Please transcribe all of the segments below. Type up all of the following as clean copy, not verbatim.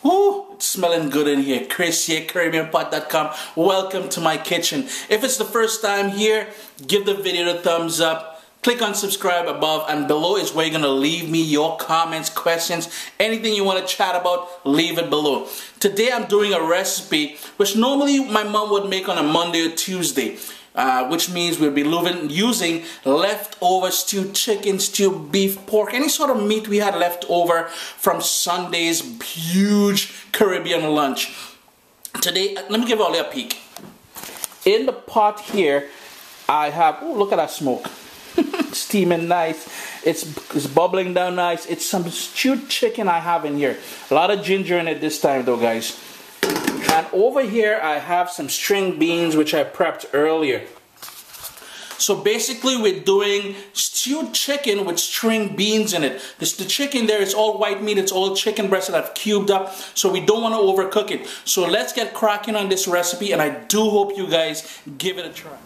Woo, it's smelling good in here. Chris here, CaribbeanPot.com. Welcome to my kitchen. If it's the first time here, give the video a thumbs up. Click on subscribe above and below is where you're going to leave me your comments, questions, anything you want to chat about, leave it below. Today I'm doing a recipe which normally my mom would make on a Monday or Tuesday. Which means we'll be using leftover stewed chicken, stewed beef, pork, any sort of meat we had left over from Sunday's huge Caribbean lunch. Today, let me give all you a peek. In the pot here, I have, oh, look at that smoke. Steaming nice. It's bubbling down nice. It's some stewed chicken I have in here. A lot of ginger in it this time though, guys. And over here I have some string beans which I prepped earlier. So basically we're doing stewed chicken with string beans in it. The chicken there is all white meat, it's all chicken breast that I've cubed up, so we don't want to overcook it. So let's get cracking on this recipe, and I do hope you guys give it a try.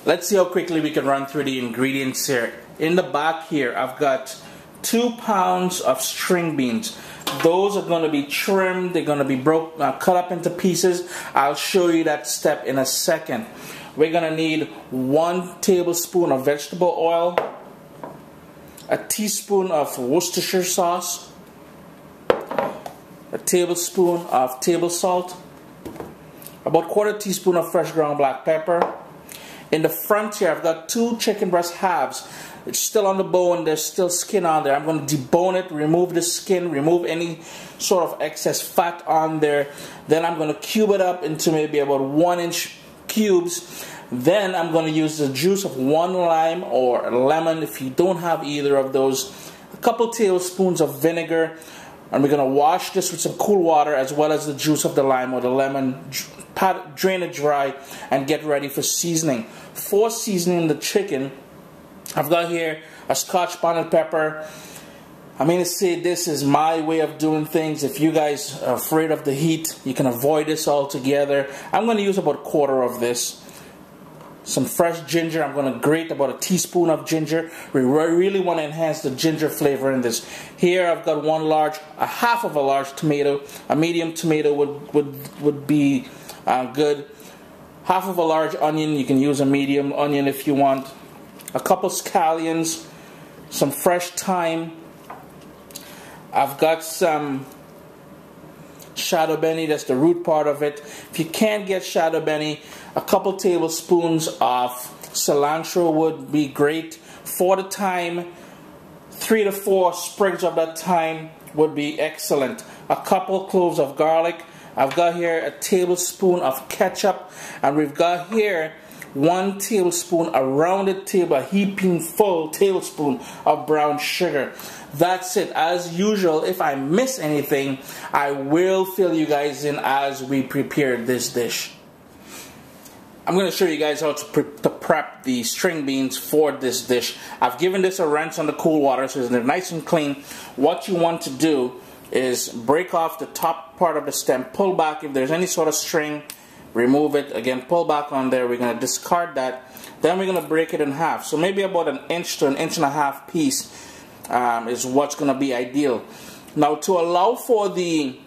Let's see how quickly we can run through the ingredients here. In the back here I've got 2 pounds of string beans. Those are going to be trimmed, they're going to be cut up into pieces. I'll show you that step in a second. We're going to need 1 tablespoon of vegetable oil, a teaspoon of Worcestershire sauce, a tablespoon of table salt, about 1/4 teaspoon of fresh ground black pepper. In the front here I've got 2 chicken breast halves. It's still on the bone, there's still skin on there. I'm going to debone it, remove the skin, remove any sort of excess fat on there. Then I'm going to cube it up into maybe about 1-inch cubes. Then I'm going to use the juice of 1 lime or lemon if you don't have either of those. A couple tablespoons of vinegar. And we're going to wash this with some cool water as well as the juice of the lime or the lemon. Drain it dry and get ready for seasoning. For seasoning the chicken, I've got here a Scotch bonnet pepper. I'm going to say this is my way of doing things. If you guys are afraid of the heat, you can avoid this altogether. I'm going to use about 1/4 of this. Some fresh ginger. I'm going to grate about 1 teaspoon of ginger. We really want to enhance the ginger flavor in this. Here I've got half of a large tomato. A medium tomato would be good. Half of a large onion. You can use a medium onion if you want. A couple scallions, some fresh thyme. I've got some shadow benny, that's the root part of it. If you can't get shadow benny, a couple tablespoons of cilantro would be great. For the thyme, 3 to 4 sprigs of that thyme would be excellent. A couple cloves of garlic. I've got here a tablespoon of ketchup, and we've got here 1 tablespoon, a heaping full tablespoon of brown sugar. That's it. As usual, if I miss anything, I will fill you guys in as we prepare this dish. I'm going to show you guys how to prep the string beans for this dish. I've given this a rinse on the cool water so they're nice and clean. What you want to do is break off the top part of the stem, pull back if there's any sort of string. Remove it, again pull back on there, we're going to discard that. Then we're going to break it in half. So maybe about 1 inch to 1.5 inch piece is what's going to be ideal. Now to allow for the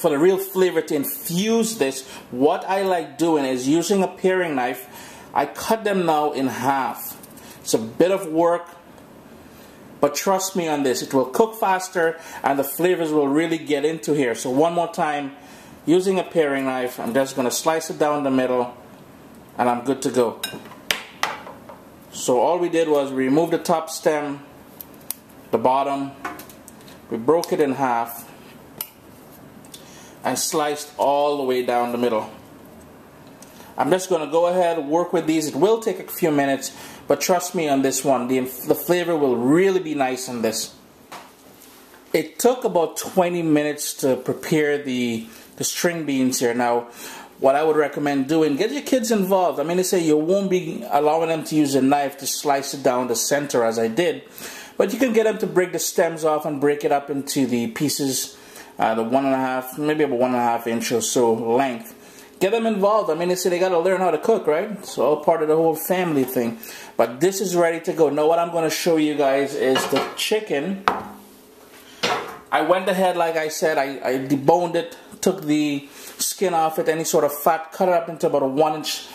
real flavor to infuse this, what I like doing is using a paring knife. I cut them now in half. It's a bit of work, but trust me on this, it will cook faster and the flavors will really get into here. So one more time, using a paring knife, I'm just going to slice it down the middle and I'm good to go. So all we did was remove the top stem, the bottom, we broke it in half and sliced all the way down the middle. I'm just going to go ahead and work with these. It will take a few minutes, but trust me on this one, the flavor will really be nice in this. It took about 20 minutes to prepare the string beans here. Now, what I would recommend doing, get your kids involved. I mean, they say you won't be allowing them to use a knife to slice it down the center as I did, but you can get them to break the stems off and break it up into the pieces, the 1.5, maybe about 1.5 inch or so length. Get them involved. I mean, they say they got to learn how to cook, right? It's all part of the whole family thing. But this is ready to go. Now what I'm going to show you guys is the chicken. I went ahead, like I said, I deboned it, took the skin off it, any sort of fat, cut it up into about a 1-inch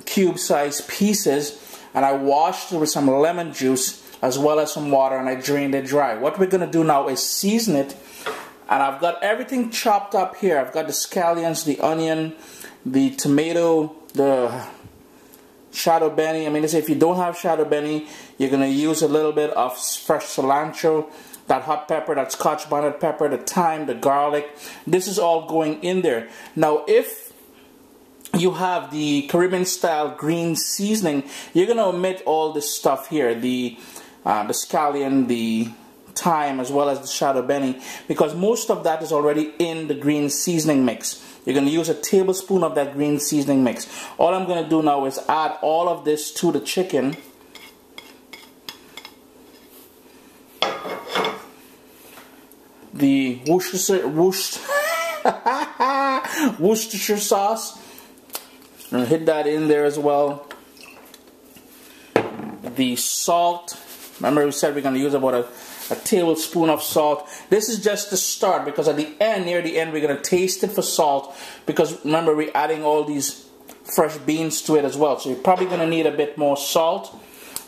cube size pieces, and I washed it with some lemon juice as well as some water, and I drained it dry. What we're going to do now is season it, and I've got everything chopped up here. I've got the scallions, the onion, the tomato, the shadow benny. I mean, if you don't have shadow benny, you're going to use a little bit of fresh cilantro, that hot pepper, that scotch bonnet pepper, the thyme, the garlic. This is all going in there. Now, if you have the Caribbean style green seasoning, you're going to omit all this stuff here, the scallion, the thyme, as well as the shadow benny, because most of that is already in the green seasoning mix. You're going to use a tablespoon of that green seasoning mix. All I'm going to do now is add all of this to the chicken. The Worcestershire sauce. I'm going to hit that in there as well. The salt. Remember we said we're going to use about a tablespoon of salt. This is just the start, because at the end, near the end, we're going to taste it for salt, because remember we're adding all these fresh beans to it as well. So you're probably going to need a bit more salt.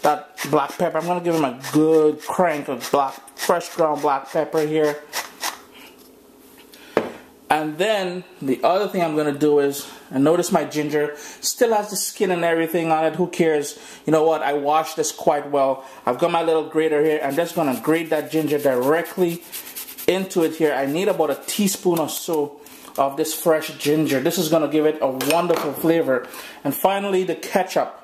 That black pepper, I'm going to give him a good crank of fresh ground black pepper here. And then the other thing I'm going to do is, and notice my ginger still has the skin and everything on it. Who cares? You know what? I washed this quite well. I've got my little grater here. I'm just going to grate that ginger directly into it here. I need about a teaspoon or so of this fresh ginger. This is going to give it a wonderful flavor. And finally, the ketchup.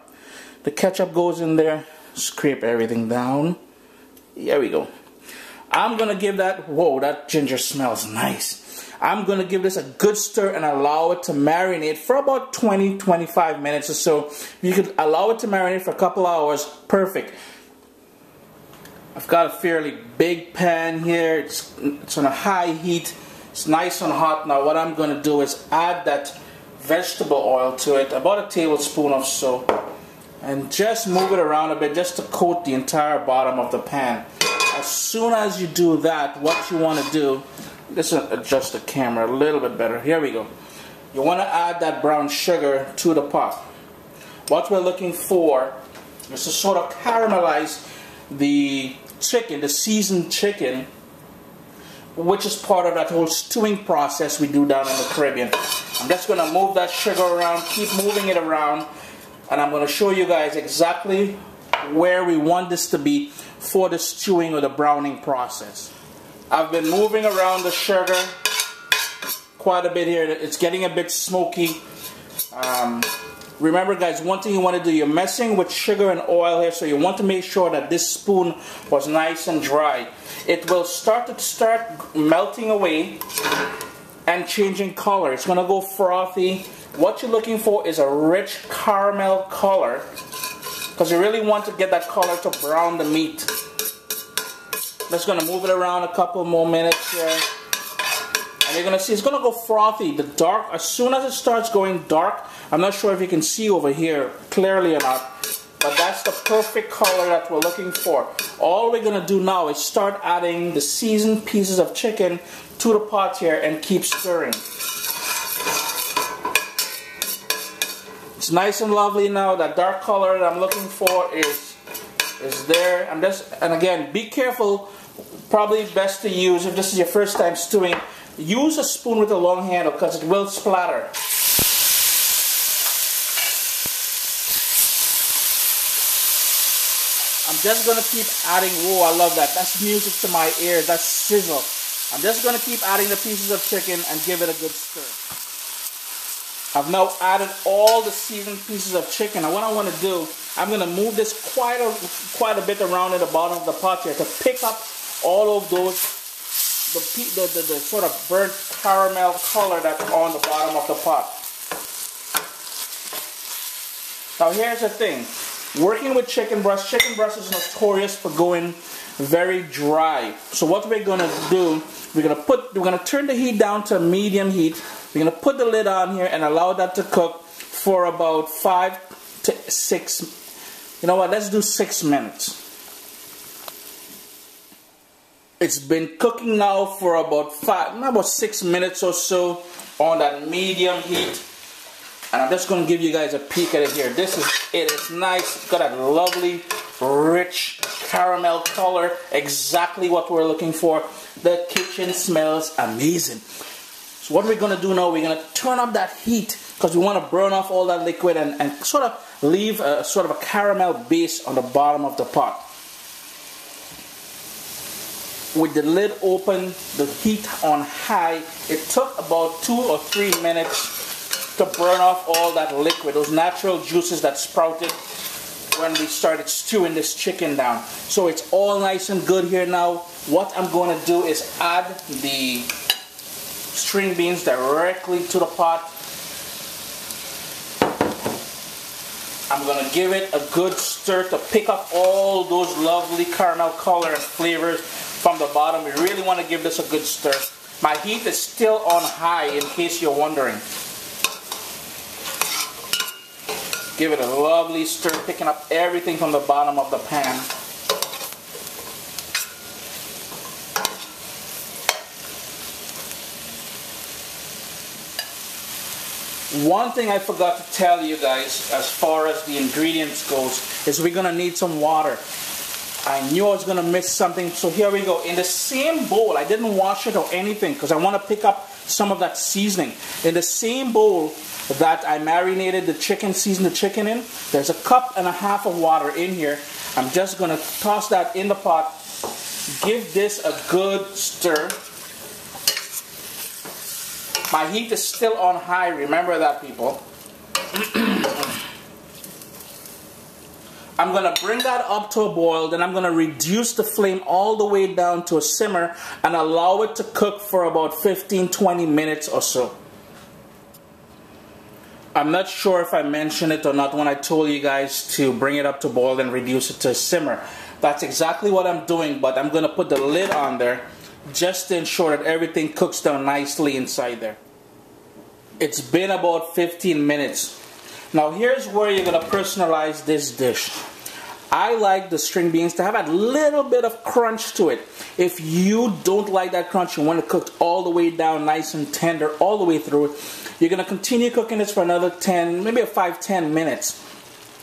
The ketchup goes in there. Scrape everything down. There we go. I'm going to give that, whoa, that ginger smells nice. I'm going to give this a good stir and allow it to marinate for about 20-25 minutes or so. You could allow it to marinate for a couple hours. Perfect. I've got a fairly big pan here. It's on a high heat. It's nice and hot. Now what I'm going to do is add that vegetable oil to it, about a tablespoon or so, and just move it around a bit just to coat the entire bottom of the pan. As soon as you do that, what you want to do, let's adjust the camera a little bit better. Here we go. You want to add that brown sugar to the pot. What we're looking for is to sort of caramelize the chicken, the seasoned chicken, which is part of that whole stewing process we do down in the Caribbean. I'm just going to move that sugar around, keep moving it around, and I'm going to show you guys exactly where we want this to be for the stewing or the browning process. I've been moving around the sugar quite a bit here. It's getting a bit smoky. Remember guys, one thing you want to do, you're messing with sugar and oil here, so you want to make sure that this spoon was nice and dry. It will start melting away and changing color. It's going to go frothy. What you're looking for is a rich caramel color, because you really want to get that color to brown the meat. Just going to move it around a couple more minutes here. And you're going to see it's going to go frothy. The dark, as soon as it starts going dark, I'm not sure if you can see over here clearly or not, but that's the perfect color that we're looking for. All we're going to do now is start adding the seasoned pieces of chicken to the pot here and keep stirring. It's nice and lovely now. That dark color that I'm looking for is there. And again, be careful. Probably best to use, if this is your first time stewing, use a spoon with a long handle because it will splatter. I'm just going to keep adding, whoa, I love that. That's music to my ears, that's sizzle. I'm just going to keep adding the pieces of chicken and give it a good stir. I've now added all the seasoned pieces of chicken. And what I want to do, I'm going to move this quite a bit around in the bottom of the pot here to pick up all of those, the sort of burnt caramel color that's on the bottom of the pot. Now here's the thing. Working with chicken breast is notorious for going very dry. So what we're going to do, we're going to turn the heat down to medium heat. We're going to put the lid on here and allow that to cook for about 5 to 6. You know what? Let's do 6 minutes. It's been cooking now for about 6 minutes or so on that medium heat. And I'm just going to give you guys a peek at it here. This is it. It's nice. It's got that lovely, rich caramel color. Exactly what we're looking for. The kitchen smells amazing. So what we're going to do now, we're going to turn up that heat because we want to burn off all that liquid and sort of leave a sort of a caramel base on the bottom of the pot. With the lid open, the heat on high, it took about 2 or 3 minutes to burn off all that liquid, those natural juices that sprouted when we started stewing this chicken down. So it's all nice and good here now. What I'm going to do is add the string beans directly to the pot. I'm going to give it a good stir to pick up all those lovely caramel color and flavors from the bottom. We really want to give this a good stir. My heat is still on high in case you're wondering. Give it a lovely stir, picking up everything from the bottom of the pan. One thing I forgot to tell you guys as far as the ingredients goes is we're going to need some water. I knew I was going to miss something, so here we go. In the same bowl, I didn't wash it or anything because I want to pick up some of that seasoning. In the same bowl that I marinated the chicken, seasoned the chicken in, there's 1.5 cups of water in here. I'm just going to toss that in the pot, give this a good stir. My heat is still on high, remember that, people. I'm going to bring that up to a boil, then I'm going to reduce the flame all the way down to a simmer and allow it to cook for about 15-20 minutes or so. I'm not sure if I mentioned it or not when I told you guys to bring it up to boil and reduce it to a simmer. That's exactly what I'm doing, but I'm going to put the lid on there just to ensure that everything cooks down nicely inside there. It's been about 15 minutes. Now here's where you're going to personalize this dish. I like the string beans to have a little bit of crunch to it. If you don't like that crunch, you want it cooked all the way down nice and tender all the way through it, you're going to continue cooking this for another 10, maybe 5-10 minutes.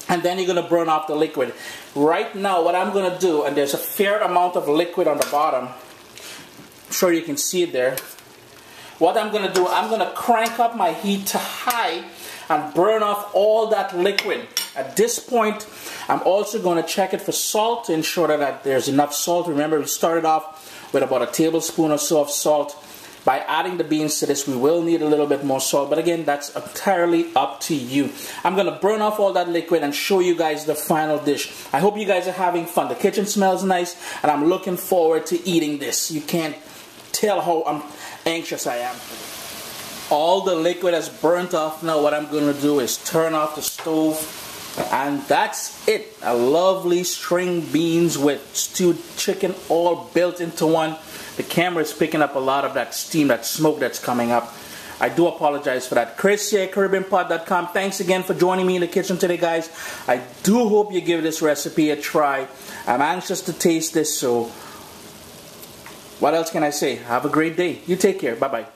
And then you're going to burn off the liquid. Right now what I'm going to do, and there's a fair amount of liquid on the bottom. I'm sure you can see it there. What I'm going to do, I'm going to crank up my heat to high and burn off all that liquid. At this point, I'm also going to check it for salt to ensure that there's enough salt. Remember, we started off with about 1 tablespoon or so of salt. By adding the beans to this, we will need a little bit more salt. But again, that's entirely up to you. I'm going to burn off all that liquid and show you guys the final dish. I hope you guys are having fun. The kitchen smells nice, and I'm looking forward to eating this. You can't tell how anxious I am. All the liquid has burnt off. Now what I'm going to do is turn off the stove. And that's it. A lovely string beans with stewed chicken all built into one. The camera is picking up a lot of that steam, that smoke that's coming up. I do apologize for that. Chris here, CaribbeanPot.com. Thanks again for joining me in the kitchen today, guys. I do hope you give this recipe a try. I'm anxious to taste this, so what else can I say? Have a great day. You take care. Bye-bye.